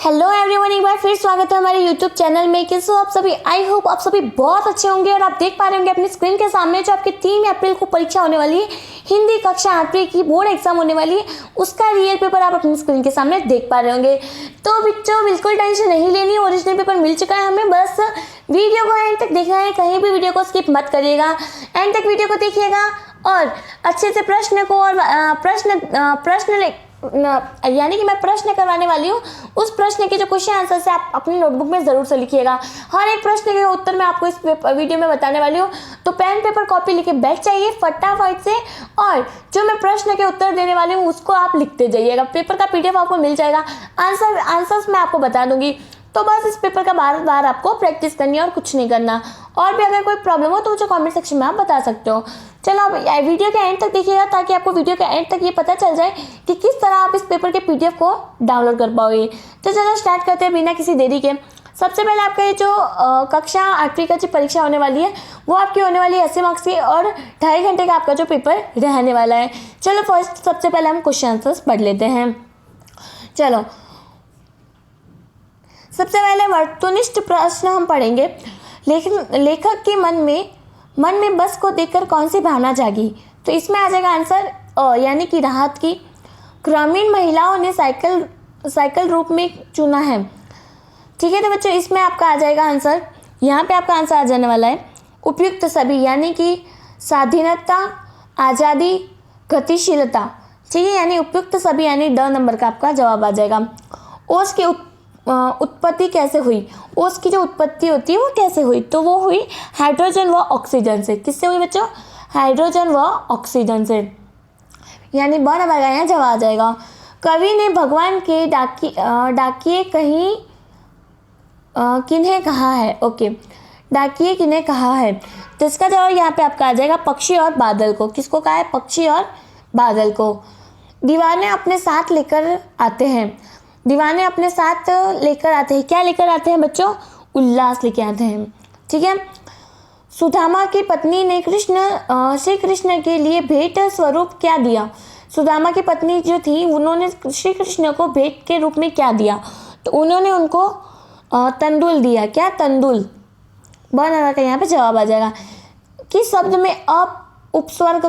Hello everyone, एक बार फिर स्वागत है हमारे यूट्यूब चैनल में। कैसे हो आप सभी? आई होप आप सभी बहुत अच्छे होंगे। और आप देख पा रहे होंगे अपनी स्क्रीन के सामने जो आपकी 3 अप्रैल को परीक्षा होने वाली है, हिंदी कक्षा 8वीं की बोर्ड एग्जाम होने वाली है, उसका रियल पेपर आप अपनी स्क्रीन के सामने देख पा रहे होंगे। तो बच्चों बिल्कुल टेंशन नहीं लेनी, ओरिजिनल पेपर मिल चुका है हमें। बस वीडियो को एंड तक देखना है, कहीं भी वीडियो को स्किप मत करिएगा, एंड तक वीडियो को देखिएगा और अच्छे से प्रश्न को और यानी कि मैं प्रश्न करवाने वाली हूँ, उस प्रश्न के जो क्वेश्चन आंसर से आप अपनी नोटबुक में ज़रूर से लिखिएगा। हर एक प्रश्न के उत्तर मैं आपको इस वीडियो में बताने वाली हूँ, तो पेन पेपर कॉपी लेके बैठ जाइए फटाफट से, और जो मैं प्रश्न के उत्तर देने वाली हूँ उसको आप लिखते जाइएगा। पेपर का PDF आपको मिल जाएगा, आंसर्स मैं आपको बता दूंगी। तो बस इस पेपर का बार बार आपको प्रैक्टिस करनी है और कुछ नहीं करना। और भी अगर कोई प्रॉब्लम हो तो मुझे कमेंट सेक्शन में आप बता सकते हो। चलो अब वीडियो के एंड तक देखिएगा, ताकि आपको वीडियो के एंड तक ये पता चल जाए कि किस तरह आप इस पेपर के PDF को डाउनलोड कर पाओगे। तो चलो स्टार्ट करते हैं बिना किसी देरी के। सबसे पहले आपका ये जो कक्षा 8वीं का जो परीक्षा होने वाली है वो आपकी होने वाली है 80 मार्क्स की, और 2.5 घंटे का आपका जो पेपर रहने वाला है। चलो फर्स्ट सबसे पहले हम क्वेश्चन आंसर्स पढ़ लेते हैं। चलो सबसे पहले वस्तुनिष्ठ प्रश्न हम पढ़ेंगे। लेखक के मन में बस को देखकर कौन सी भावना जागी? तो इसमें आ जाएगा आंसर यानी कि राहत की। ग्रामीण महिलाओं ने साइकिल रूप में चुना है। ठीक है, तो बच्चों इसमें आपका आ जाएगा आंसर, यहाँ पे आपका आंसर आ जाने वाला है उपयुक्त सभी, यानी कि स्वाधीनता, आज़ादी, गतिशीलता। ठीक है, यानी उपयुक्त सभी यानी ड नंबर का आपका जवाब आ जाएगा। ओस की उत्पत्ति कैसे हुई? ओस की जो उत्पत्ति होती है वो कैसे हुई? तो वो हुई हाइड्रोजन व ऑक्सीजन से। किससे हुई बच्चों? हाइड्रोजन व ऑक्सीजन से, यानी ब नंबर का यहाँ जवाब आ जाएगा। कवि ने भगवान के डाकिए कहीं किन्हें कहा है? ओके, डाकिए किन्हें कहा है? तो इसका जवाब यहाँ पे आपका आ जाएगा पक्षी और बादल को। किसको कहा है? पक्षी और बादल को। दीवाने अपने साथ लेकर आते हैं। दीवाने अपने साथ लेकर आते हैं, क्या लेकर आते हैं बच्चों? उल्लास लेके आते हैं। ठीक है, सुदामा की पत्नी ने श्री कृष्ण के लिए भेंट स्वरूप क्या दिया? सुदामा की पत्नी जो थी उन्होंने श्री कृष्ण को भेंट के रूप में क्या दिया? तो उन्होंने उनको तंदुल दिया। क्या? तंदुल। ब नंबर का यहाँ पे जवाब आ जाएगा। किस शब्द में उपस्वर्ग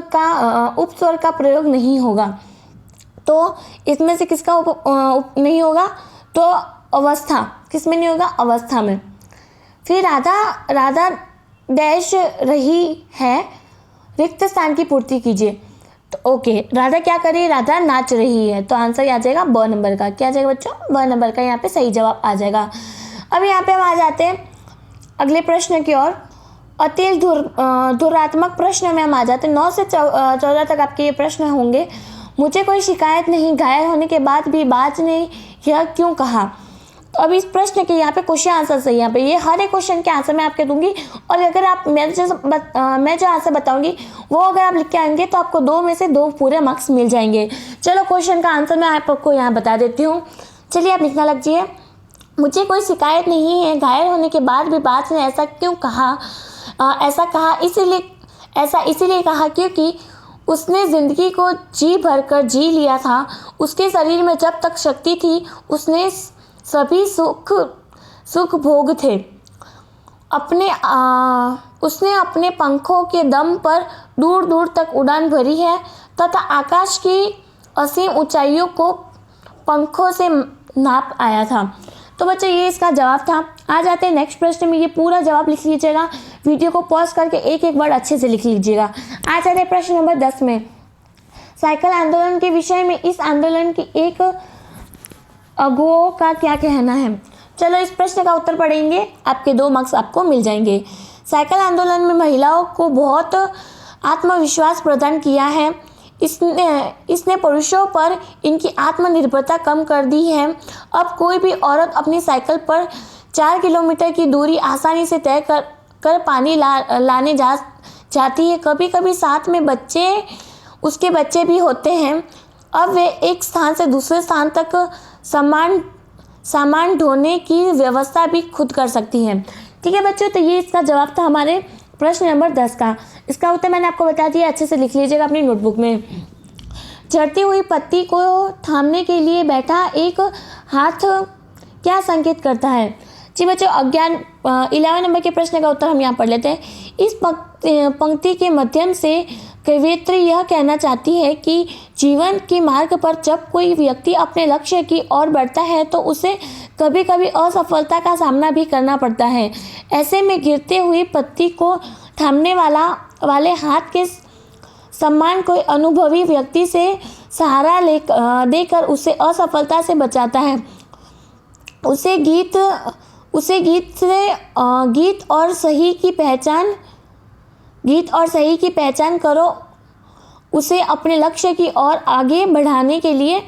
का प्रयोग नहीं होगा? तो इसमें से किसका नहीं होगा? तो अवस्था। किस में नहीं होगा? अवस्था में। फिर राधा डैश रही है, रिक्त स्थान की पूर्ति कीजिए। तो ओके, राधा क्या कर रही है? राधा नाच रही है। तो आंसर आ जाएगा ब नंबर का। क्या आ जाएगा बच्चों? ब नंबर का यहाँ पे सही जवाब आ जाएगा। अब यहाँ पे हम आ जाते हैं अगले प्रश्न की ओर। अति धुरात्मक प्रश्न में हम आ जाते हैं। 9 से 14 तक आपके ये प्रश्न होंगे। मुझे कोई शिकायत नहीं, घायल होने के बाद भी बाज ने यह क्यों कहा? तो अब इस प्रश्न के यहाँ पे क्वेश्चन आंसर सही, यहाँ पे ये हर एक क्वेश्चन के आंसर मैं आपके दूंगी, और अगर आप मैं जो आंसर बताऊंगी वो अगर आप लिख के आएंगे तो आपको 2 में से 2 पूरे मार्क्स मिल जाएंगे। चलो क्वेश्चन का आंसर मैं आपको यहाँ बता देती हूँ। चलिए आप लिखना लग जाइए। मुझे कोई शिकायत नहीं है, घायल होने के बाद भी बाज ने ऐसा क्यों कहा? ऐसा कहा इसीलिए कहा क्योंकि उसने ज़िंदगी को जी भरकर जी लिया था। उसके शरीर में जब तक शक्ति थी उसने सभी सुख भोग थे। उसने अपने पंखों के दम पर दूर दूर तक उड़ान भरी है तथा आकाश की असीम ऊंचाइयों को पंखों से नाप आया था। तो बच्चों ये इसका जवाब था। आ जाते हैं नेक्स्ट प्रश्न में। ये पूरा जवाब लिख लीजिएगा, वीडियो को पॉज करके एक एक वर्ड अच्छे से लिख लीजिएगा। आ जाते हैं प्रश्न नंबर 10 में। साइकिल आंदोलन के विषय में इस आंदोलन की एक अगुओं का क्या कहना है? चलो इस प्रश्न का उत्तर पढ़ेंगे, आपके 2 मार्क्स आपको मिल जाएंगे। साइकिल आंदोलन में महिलाओं को बहुत आत्मविश्वास प्रदान किया है। इसने पुरुषों पर इनकी आत्मनिर्भरता कम कर दी है। अब कोई भी औरत अपनी साइकिल पर 4 किलोमीटर की दूरी आसानी से तय कर पानी लाने जाती है। कभी कभी साथ में उसके बच्चे भी होते हैं। अब वे एक स्थान से दूसरे स्थान तक सामान ढोने की व्यवस्था भी खुद कर सकती हैं। ठीक है बच्चों, तो ये इसका जवाब था हमारे प्रश्न नंबर 10 का। इसका उत्तर मैंने आपको बता दिया, अच्छे से लिख लीजिएगा अपनी नोटबुक में। झड़ती हुई पत्ती को थामने के लिए बैठा एक हाथ क्या संकेत करता है? जी बच्चों, अज्ञान 11 नंबर के प्रश्न का उत्तर हम यहाँ पढ़ लेते हैं। इस पंक्ति के माध्यम से कवयित्री यह कहना चाहती है कि जीवन के मार्ग पर जब कोई व्यक्ति अपने लक्ष्य की ओर बढ़ता है तो उसे कभी कभी असफलता का सामना भी करना पड़ता है। ऐसे में गिरते हुई पत्ती को थामने वाले हाथ के सम्मान कोई अनुभवी व्यक्ति से सहारा देकर उसे असफलता से बचाता है। उसे गीत और सही की पहचान करो, उसे अपने लक्ष्य की ओर आगे बढ़ाने के लिए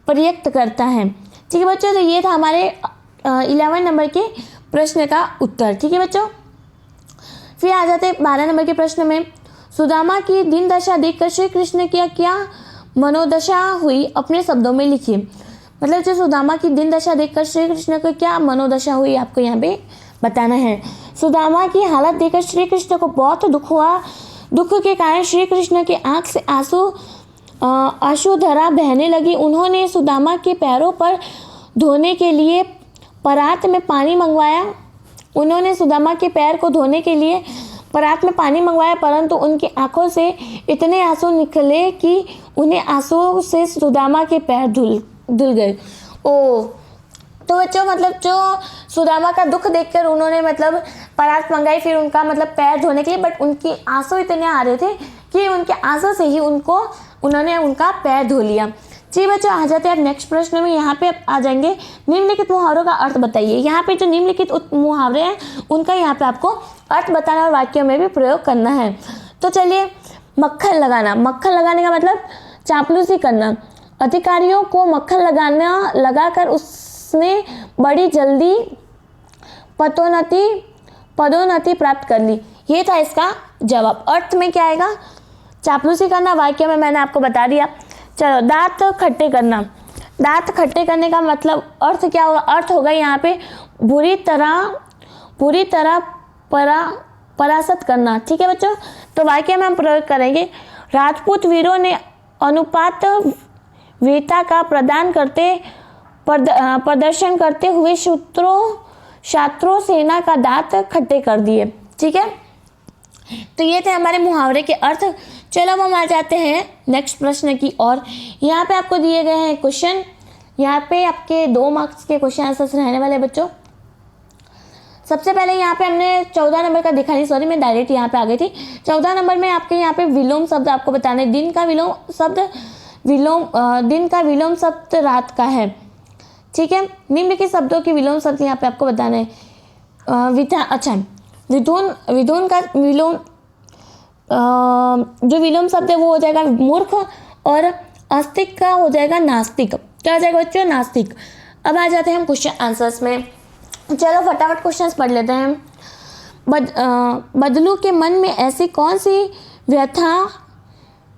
प्रयत्न करता है। ठीक है बच्चों, तो ये था हमारे 11 नंबर के प्रश्न का उत्तर। ठीक है बच्चों, फिर आ जाते हैं 12 नंबर के प्रश्न में। सुदामा की दीन दशा देखकर श्री कृष्ण की क्या मनोदशा हुई, अपने शब्दों में लिखिए। मतलब जो सुदामा की दीन दशा देखकर श्री कृष्ण को क्या मनोदशा हुई, आपको यहाँ पे बताना है। सुदामा की हालत देखकर श्री कृष्ण को बहुत दुख हुआ। दुख के कारण श्री कृष्ण की आंख से आंसू बहने लगी। उन्होंने सुदामा के पैरों पर धोने के लिए परात में पानी मंगवाया। परंतु उनकी आंखों से इतने आंसू निकले कि उन्हें आंसुओं से सुदामा के पैर धुल गए। तो बच्चों, मतलब जो सुदामा का दुख देखकर उन्होंने मतलब परात मंगाई, फिर उनका मतलब पैर धोने के लिए, बट उनके आंसू इतने आ रहे थे कि उनके आंसू से ही उन्होंने उनका पैर धो लिया। जी बच्चों, आ जाते हैं अब नेक्स्ट प्रश्न में। यहाँ पे आ जाएंगे निम्नलिखित मुहावरों का अर्थ बताइए। यहाँ पे जो निम्नलिखित मुहावरे हैं उनका यहाँ पे आपको अर्थ बताना और वाक्यों में भी प्रयोग करना है। तो चलिए, मक्खन लगाने का मतलब चापलूसी करना। अधिकारियों को मक्खन लगाकर उसने बड़ी जल्दी पदोन्नति प्राप्त कर ली। ये था इसका जवाब। अर्थ में क्या आएगा? चापलूसी करना। वाक्य में मैंने आपको बता दिया। चलो, दांत खट्टे करने का मतलब अर्थ क्या होगा? अर्थ होगा यहाँ पे बुरी तरह परास्त करना। ठीक है बच्चों, तो वाक्य में हम प्रयोग करेंगे। राजपूत वीरों ने अनुपात वीरता का प्रदर्शन करते हुए शत्रु सेना का दांत खट्टे कर दिए। ठीक है, तो ये थे हमारे मुहावरे के अर्थ। चलो अब हम आ जाते हैं नेक्स्ट प्रश्न की ओर। यहाँ पे आपको दिए गए हैं क्वेश्चन। यहाँ पे आपके 2 मार्क्स के क्वेश्चन आंसर्स रहने वाले बच्चों। सबसे पहले यहाँ पे हमने 14 नंबर का देखा नहीं, सॉरी मैं डायरेक्ट यहाँ पे आ गई थी। 14 नंबर में आपके यहाँ पे विलोम शब्द आपको बताना है। दिन का विलोम शब्द रात का है। ठीक है, निम्नलिखित शब्दों के विलोम शब्द यहाँ पे आपको बताना है। विधुन का विलोम जो विलोम शब्द है वो हो जाएगा मूर्ख, और आस्तिक का हो जाएगा नास्तिक। क्या हो जाएगा बच्चों? नास्तिक। अब आ जाते हैं हम क्वेश्चन आंसर्स में। चलो फटाफट क्वेश्चंस पढ़ लेते हैं। बदलू के मन में ऐसी कौन सी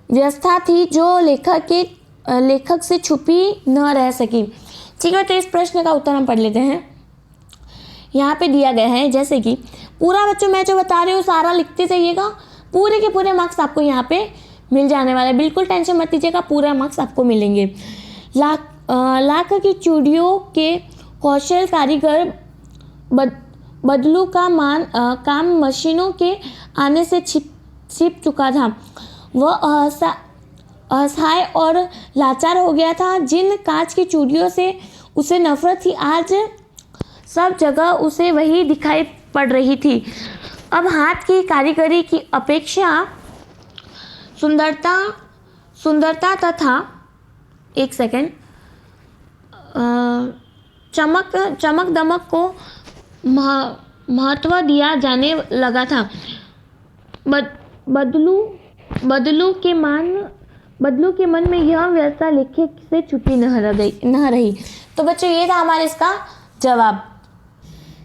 व्यवस्था थी जो लेखक से छुपी न रह सकी? ठीक है, तो इस प्रश्न का उत्तर हम पढ़ लेते हैं। यहाँ पे दिया गया है, जैसे कि पूरा बच्चों मैं जो बता रही हूँ सारा लिखते जाइएगा, पूरे के पूरे मार्क्स आपको यहाँ पे मिल जाने वाले। बिल्कुल टेंशन मत लीजिएगा, पूरा मार्क्स आपको मिलेंगे। लाख की चूड़ियों के कौशल कारीगर बदलू का काम मशीनों के आने से छिप चुका था। वह असहाय और लाचार हो गया था। जिन कांच की चूड़ियों से उसे नफरत थी, आज सब जगह उसे वही दिखाई पड़ रही थी। अब हाथ की कारीगरी की अपेक्षा सुंदरता तथा एक सेकेंड चमक दमक को महत्व दिया जाने लगा था। बदलू के मन में यह व्यवस्था लेखक से छुपी न रही। तो बच्चों ये था हमारे इसका जवाब।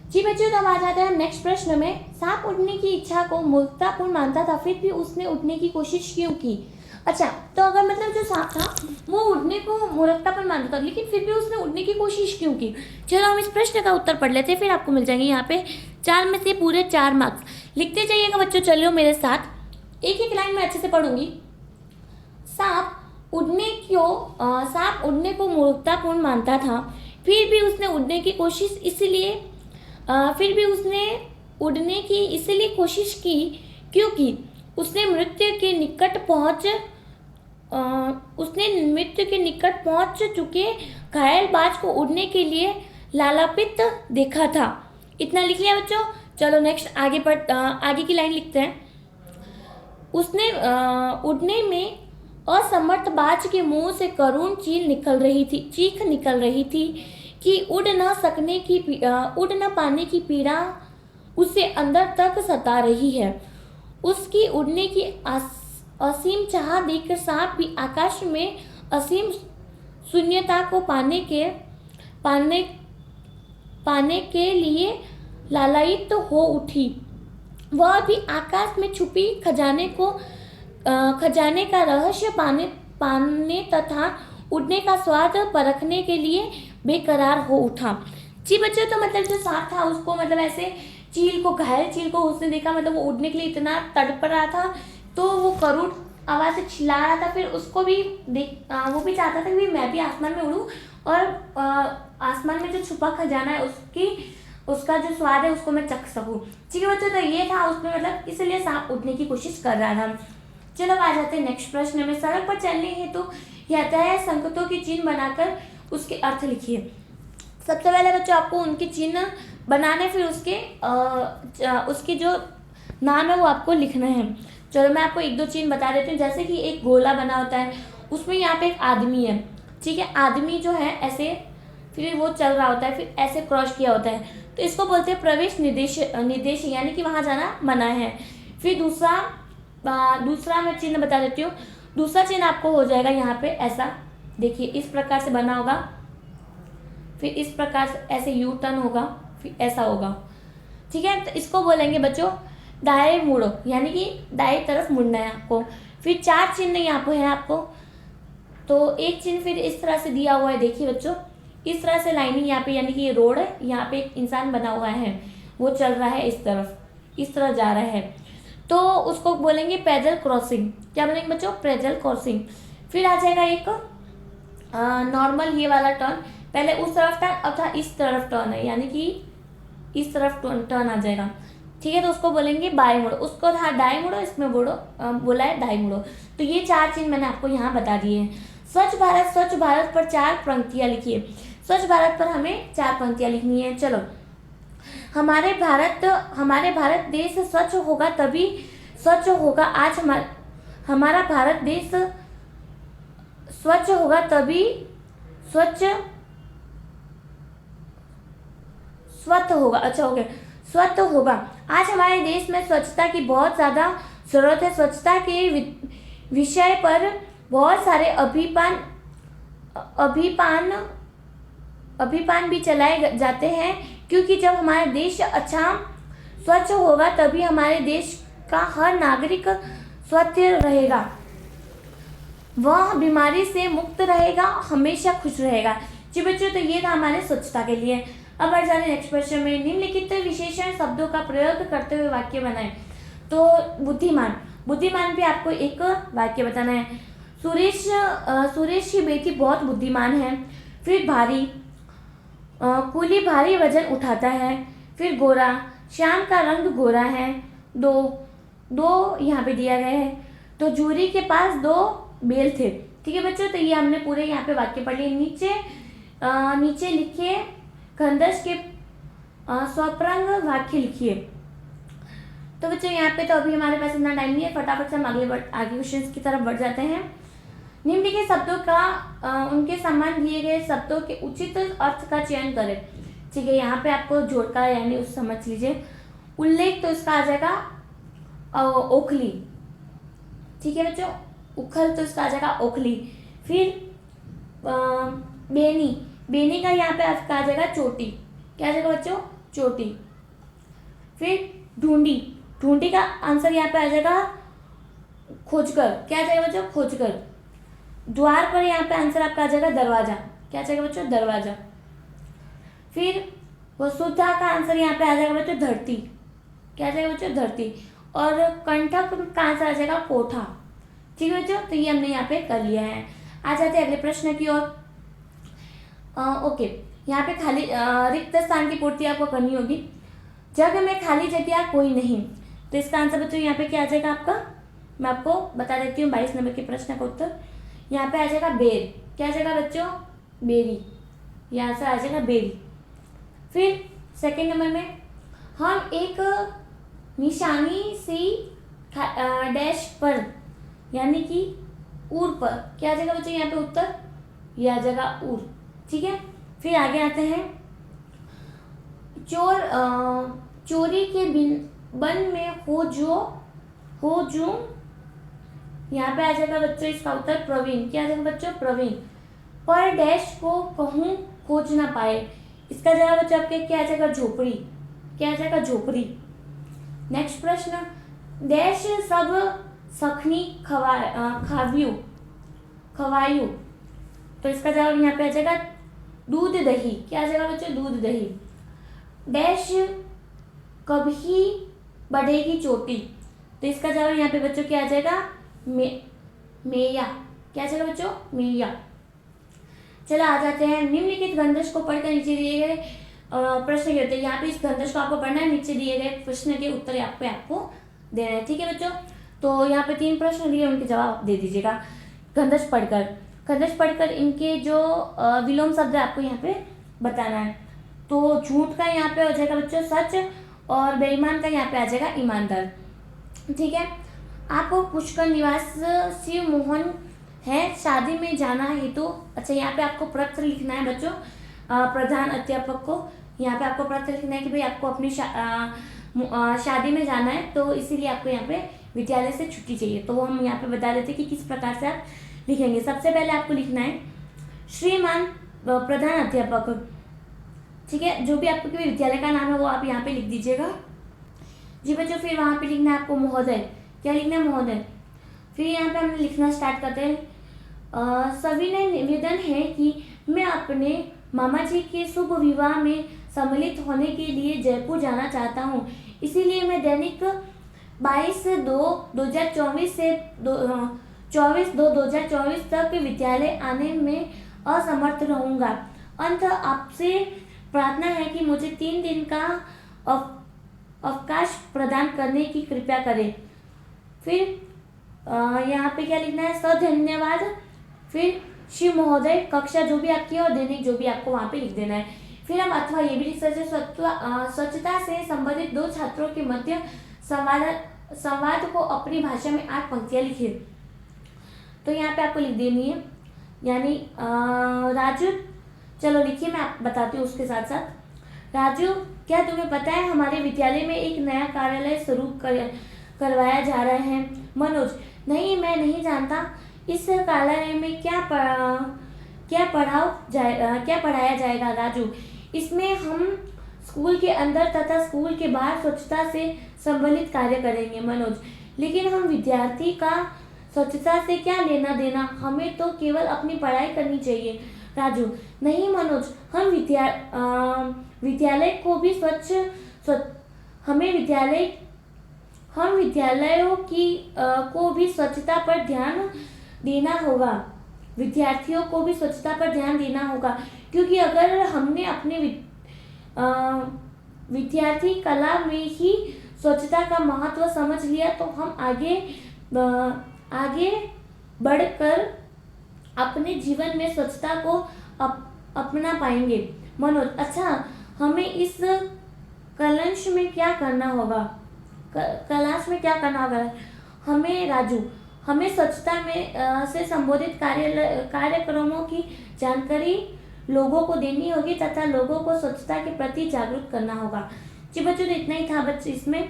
जी बच्चों, तो अब आ जाते हैं नेक्स्ट प्रश्न में। सांप उड़ने की इच्छा को मूर्खतापूर्ण मानता था, फिर भी उसने उड़ने की कोशिश क्यों की? अच्छा, तो अगर मतलब जो सांप था वो उड़ने को मूर्खतापूर्ण मानता था, लेकिन फिर भी उसने उड़ने की कोशिश क्यों की? चलो हम इस प्रश्न का उत्तर पढ़ लेते हैं, फिर आपको मिल जाएंगे यहाँ पे 4 में से पूरे 4 मार्क्स। लिखते जाइएगा बच्चों, चलिए मेरे साथ, एक एक लाइन में अच्छे से पढ़ूंगी। सांप उड़ने को मूर्खतापूर्ण मानता था, फिर भी उसने उड़ने की कोशिश इसलिए कोशिश की क्योंकि उसने मृत्यु के निकट पहुंच चुके घायल बाज को उड़ने के लिए लालापित देखा था। इतना लिख लिया बच्चों। चलो नेक्स्ट आगे की लाइन लिखते हैं। उसने उड़ने में असमर्थ बाज के मुंह से करुण चीख निकल रही थी कि उड़ न पाने की पीड़ा उसे अंदर तक सता रही है। उसकी उड़ने की असीम चाह देखकर सांप भी आकाश में असीम शून्यता को पाने के लिए लालायित हो उठी। वह भी आकाश में छुपी खजाने का रहस्य पाने तथा उड़ने का स्वाद परखने के लिए बेकरार हो उठा। जी बच्चों, तो मतलब जो सांप था उसको मतलब ऐसे घायल चील को उसने देखा, मतलब वो उड़ने के लिए इतना तड़प रहा था, तो वो करुण आवाज से चिल्ला रहा था। फिर उसको भी वो भी चाहता था कि मैं भी आसमान में उड़ूं और आसमान में जो छुपा खजाना है उसका जो स्वाद है उसको मैं चख सकूं। ठीक है बच्चों, तो ये था उसमें मतलब इसलिए सांप उड़ने की कोशिश कर रहा था। चलो आ जाते हैं नेक्स्ट प्रश्न में। सड़क पर चलने हेतु यातायात संकेतों की चिन्ह बनाकर उसके अर्थ लिखिए। सबसे पहले बच्चों आपको उनके चिन्ह बनाने, फिर उसके जो नाम है वो आपको लिखना है। चलो मैं आपको एक दो चिन्ह बता देती हूँ। जैसे कि एक गोला बना होता है, उसमें यहाँ पे एक आदमी है। ठीक है, आदमी जो है ऐसे फिर वो चल रहा होता है, फिर ऐसे क्रॉस किया होता है, तो इसको बोलते हैं प्रवेश निर्देश यानी कि वहाँ जाना मना है। फिर दूसरा मैं चिन्ह बता देती हूँ। दूसरा चिन्ह आपको हो जाएगा यहाँ पे ऐसा, देखिए इस प्रकार से बना होगा, फिर इस प्रकार से ऐसे यू टर्न होगा, फिर ऐसा होगा। ठीक है, तो इसको बोलेंगे बच्चों दाएं मुड़ो, यानी कि दाएं तरफ मुड़ना है आपको। फिर 4 चिन्ह यहाँ पे है आपको, तो एक चिन्ह फिर इस तरह से दिया हुआ है। देखिए बच्चों, इस तरह से लाइनिंग यहाँ पे, यानी कि ये रोड है, यहाँ पे एक इंसान बना हुआ है, वो चल रहा है इस तरह जा रहा है, तो उसको बोलेंगे पैदल क्रॉसिंग। क्या बोलेंगे बच्चों? पैदल क्रॉसिंग। फिर आ जाएगा एक नॉर्मल ये वाला टर्न, पहले उस तरफ टर्न अथवा इस तरफ टर्न है, यानी कि इस तरफ टर्न आ जाएगा। ठीक है, तो उसको बोलेंगे बाएं मुड़ो, उसको दाएं मुड़ो, इसमें बोला है दाएं मुड़ो। तो ये 4 चिन्ह मैंने आपको यहाँ बता दिए हैं। स्वच्छ भारत पर 4 पंक्तियाँ लिखिए। स्वच्छ भारत पर हमें 4 पंक्तियाँ लिखनी है। चलो, हमारे भारत देश स्वच्छ होगा तभी स्वच्छ होगा आज हमारा भारत देश स्वच्छ होगा तभी स्वच्छ होगा। अच्छा हो गया, स्वच्छ होगा। आज हमारे देश में स्वच्छता की बहुत ज़्यादा जरूरत है। स्वच्छता के विषय पर बहुत सारे अभियान भी चलाए जाते हैं, क्योंकि जब हमारा देश अच्छा स्वच्छ होगा तभी हमारे देश का हर नागरिक स्वच्छ रहेगा, वह बीमारी से मुक्त रहेगा, हमेशा खुश रहेगा। जी बच्चों, तो ये था हमारे स्वच्छता के लिए। अब बढ़ जाते नेक्स्ट प्रश्न में। निम्नलिखित विशेषण शब्दों का प्रयोग करते हुए वाक्य बनाएं। तो बुद्धिमान पे आपको एक वाक्य बताना है। सुरेश की बेटी बहुत बुद्धिमान है। फिर भारी, कूली भारी वजन उठाता है। फिर गोरा, श्याम का रंग गोरा है। दो यहाँ पे दिया गया है। तो जूरी के पास 2 बैल थे। ठीक है बच्चों, तो ये हमने पूरे यहाँ पे वाक्य पढ़ लिए। नीचे लिखिए खंदश के स्वप्रंग वाक्य लिखिए। तो बच्चों यहाँ पे तो अभी हमारे पास इतना टाइम नहीं है, फटाफट से हम आगे क्वेश्चन की तरफ बढ़ जाते हैं। निम्नलिखित शब्दों का उनके समान दिए गए शब्दों के उचित अर्थ का चयन करें। ठीक है, यहाँ पे आपको जोड़का यानी उस समझ लीजिए। उल्लेख, तो इसका आ जाएगा ओखली। ठीक है बच्चों, उखल, तो इसका आ जाएगा ओखली। फिर बेनी का यहाँ पे आपका आ जाएगा चोटी। क्या आ जाएगा बच्चों? चोटी। फिर ढूंढी का आंसर यहाँ पे आ जाएगा खोजकर। क्या आ जाएगा बच्चों? खोजकर। द्वार पर यहाँ पे आंसर आपका आ जाएगा दरवाजा। क्या आ जाएगा बच्चों? दरवाजा। फिर वसुधा का आंसर यहाँ पे आ जाएगा बच्चों धरती। क्या आ जाएगा बच्चों? धरती। और कंठक का आंसर आ जाएगा कोठा। ठीक है बच्चों, तो ये हमने यहाँ पे कर लिया है। आ जाते हैं अगले प्रश्न की ओर। ओके, यहाँ पे खाली रिक्त स्थान की पूर्ति आपको करनी होगी। जग में खाली जगह कोई नहीं, तो इसका आंसर बच्चों यहाँ पे क्या आ जाएगा आपका, मैं आपको बता देती हूँ 22 नंबर के प्रश्न का उत्तर। यहाँ पे आ जाएगा बेर, क्या आ जाएगा बच्चों, बेरी, यहाँ से आ जाएगा बेरी। फिर सेकंड नंबर में हम एक निशानी सी डैश पर यानी कि ऊर पर, क्या आ जाएगा बच्चों यहाँ पे उत्तर, यह आ जाएगा ऊर, ठीक है। फिर आगे आते हैं, चोरी के बन में हो जो, यहाँ पे आ जाएगा बच्चों इसका उत्तर प्रवीण, क्या आ जाएगा बच्चों, प्रवीण। पर डैश को कहूँ खोज ना पाए, इसका जवाब बच्चों आपके क्या आ जाएगा, झोपड़ी, क्या आ जाएगा, झोपड़ी। नेक्स्ट प्रश्न, डैश सब सखनी खवायु, तो इसका जवाब यहाँ पे आ जाएगा दूध दही, क्या आ जाएगा बच्चों, दूध दही। डैश कभी बढ़ेगी चोटी, तो इसका जवाब यहाँ पे बच्चों क्या आ जाएगा, मेया, क्या आ जाएगा बच्चों, मेया। चलो आ जाते हैं, निम्नलिखित गंधर्व को पढ़कर नीचे दिए गए प्रश्न के होते हैं। यहाँ पे इस गंधर्व को आपको पढ़ना है, नीचे दिए गए प्रश्न के उत्तर आपको देना है, ठीक है बच्चों। तो यहाँ पे 3 प्रश्न दिए, उनके जवाब दे दीजिएगा गंधर्व पढ़कर इनके जो विलोम शब्द है आपको यहाँ पे बताना है। तो झूठ का यहाँ पे हो जाएगा बच्चों सच, और बेईमान का यहाँ पे आ जाएगा ईमानदार, ठीक है। आपको पुष्कर निवास शिव मोहन है, शादी में जाना है तो, अच्छा यहाँ पे आपको पत्र लिखना है बच्चों प्रधान अध्यापक को, यहाँ पे आपको पत्र लिखना है कि भाई आपको अपनी शादी में जाना है, तो इसीलिए आपको यहाँ पे विद्यालय से छुट्टी चाहिए। तो वो हम यहाँ पे बता देते कि किस प्रकार से आप लिखेंगे। सबसे पहले आपको लिखना है श्रीमान प्रधान अध्यापक, ठीक है, जो भी आपको विद्यालय का नाम है वो आप यहाँ पे लिख दीजिएगा जी बच्चों। फिर वहाँ पे लिखना है आपको महोदय, क्या लिखना है, महोदय। फिर यहाँ पे हम लिखना स्टार्ट करते हैं, सविनय निवेदन है कि मैं अपने मामा जी के शुभ विवाह में सम्मिलित होने के लिए जयपुर जाना चाहता हूँ, इसीलिए मैं दैनिक 22/2/2024 से 24/2/2024 तक विद्यालय आने में असमर्थ रहूँगा। अंत आपसे प्रार्थना है कि मुझे 3 दिन का अवकाश प्रदान करने की कृपा करें। फिर यहाँ पे क्या लिखना है, सधन्यवाद। फिर शिव महोदय, कक्षा जो भी आपकी है और दैनिक जो भी आपको वहाँ पे लिख देना है। फिर हम अथवा ये भी लिख सकते हैं, स्वच्छता से संबंधित 2 छात्रों के मध्य संवाद को अपनी भाषा में 8 पंक्तियाँ लिखिए, तो यहाँ पे आपको लिख देनी है, यानी राजू, चलो लिखिए, मैं आप बताती हूँ उसके साथ साथ। राजू, क्या तुम्हें पता है हमारे विद्यालय में एक नया कार्यालय शुरू करवाया जा रहा है। मनोज, नहीं, मैं नहीं जानता, इस कार्यालय में क्या पढ़ाया जाएगा। राजू, इसमें हम स्कूल के अंदर तथा स्कूल के बाहर स्वच्छता से संबंधित कार्य करेंगे। मनोज, लेकिन हम विद्यार्थी का स्वच्छता से क्या लेना देना, हमें तो केवल अपनी पढ़ाई करनी चाहिए। राजू, नहीं मनोज, हम विद्यालय को भी हम विद्यालयों की को भी स्वच्छता पर ध्यान देना होगा, विद्यार्थियों को भी स्वच्छता पर ध्यान देना होगा, क्योंकि अगर हमने अपने विद्यार्थी कला में ही स्वच्छता का महत्व समझ लिया तो हम आगे बढ़कर अपने जीवन में स्वच्छता को अपना पाएंगे। मनोज, अच्छा, हमें इस कलश में क्या करना होगा, हमें राजू, हमें स्वच्छता में से संबोधित कार्यक्रमों की जानकारी लोगों को देनी होगी तथा लोगों को स्वच्छता के प्रति जागरूक करना होगा। जी बच्चों, तो इतना ही था बच्चे इसमें,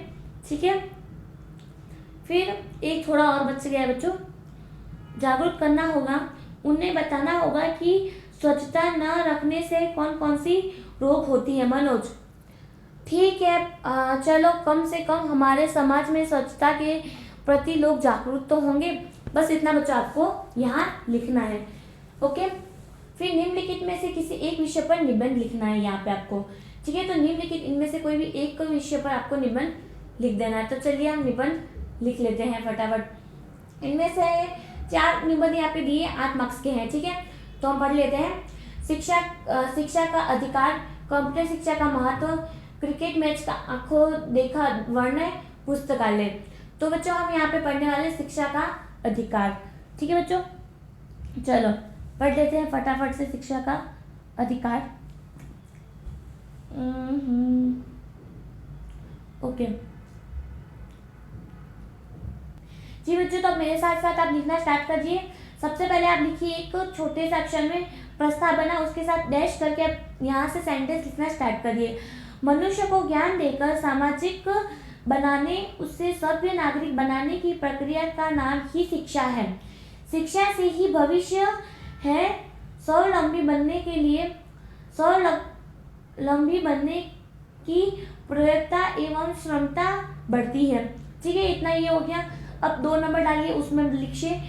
ठीक है। फिर एक थोड़ा और बच गया बच्चों, जागरूक करना होगा, उन्हें बताना होगा कि स्वच्छता न रखने से कौन कौन सी रोग होती है। मनोज, ठीक है, चलो कम से कम हमारे समाज में स्वच्छता के प्रति लोग जागरूक तो होंगे। बस इतना बच्चों आपको यहाँ लिखना है, ओके। फिर निम्नलिखित में से किसी एक विषय पर निबंध लिखना है यहाँ पे आपको, ठीक है। तो निम्नलिखित इनमें से कोई भी एक विषय पर आपको निबंध लिख देना है। तो चलिए हम निबंध लिख लेते हैं फटाफट। इनमें से 4 निबंध यहाँ पे दिए 8 मार्क्स के हैं, ठीक है। तो हम पढ़ लेते हैं। शिक्षा का अधिकार, कंप्यूटर शिक्षा का महत्व, क्रिकेट मैच का आंखों देखा वर्णन, पुस्तकालय। तो बच्चों हम यहाँ पे पढ़ने वाले शिक्षा का अधिकार। ठीक है बच्चों, चलो पढ़ लेते हैं फटाफट से शिक्षा का अधिकार। ओके जी बच्चों, तो अब मेरे साथ साथ आप लिखना स्टार्ट करिए। सबसे पहले आप लिखिए एक छोटे से अक्षर में प्रस्ताव बना, उसके साथ डैश करके आप यहाँ से सेंटेंस लिखना स्टार्ट करिए। मनुष्य को ज्ञान देकर सामाजिक बनाने, उससे सभ्य नागरिक बनाने की प्रक्रिया का नाम ही शिक्षा है। शिक्षा से ही भविष्य है स्वावलंबी बनने की प्रयोगता एवं क्षमता बढ़ती है। ठीक है, इतना ये हो गया। अब 2 नंबर डालिए, उसमें लिखिए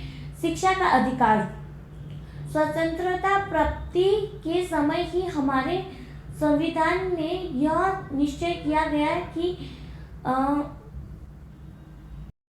शिक्षा का अधिकार। स्वतंत्रता प्राप्ति के समय ही हमारे संविधान में यह निश्चय किया गया कि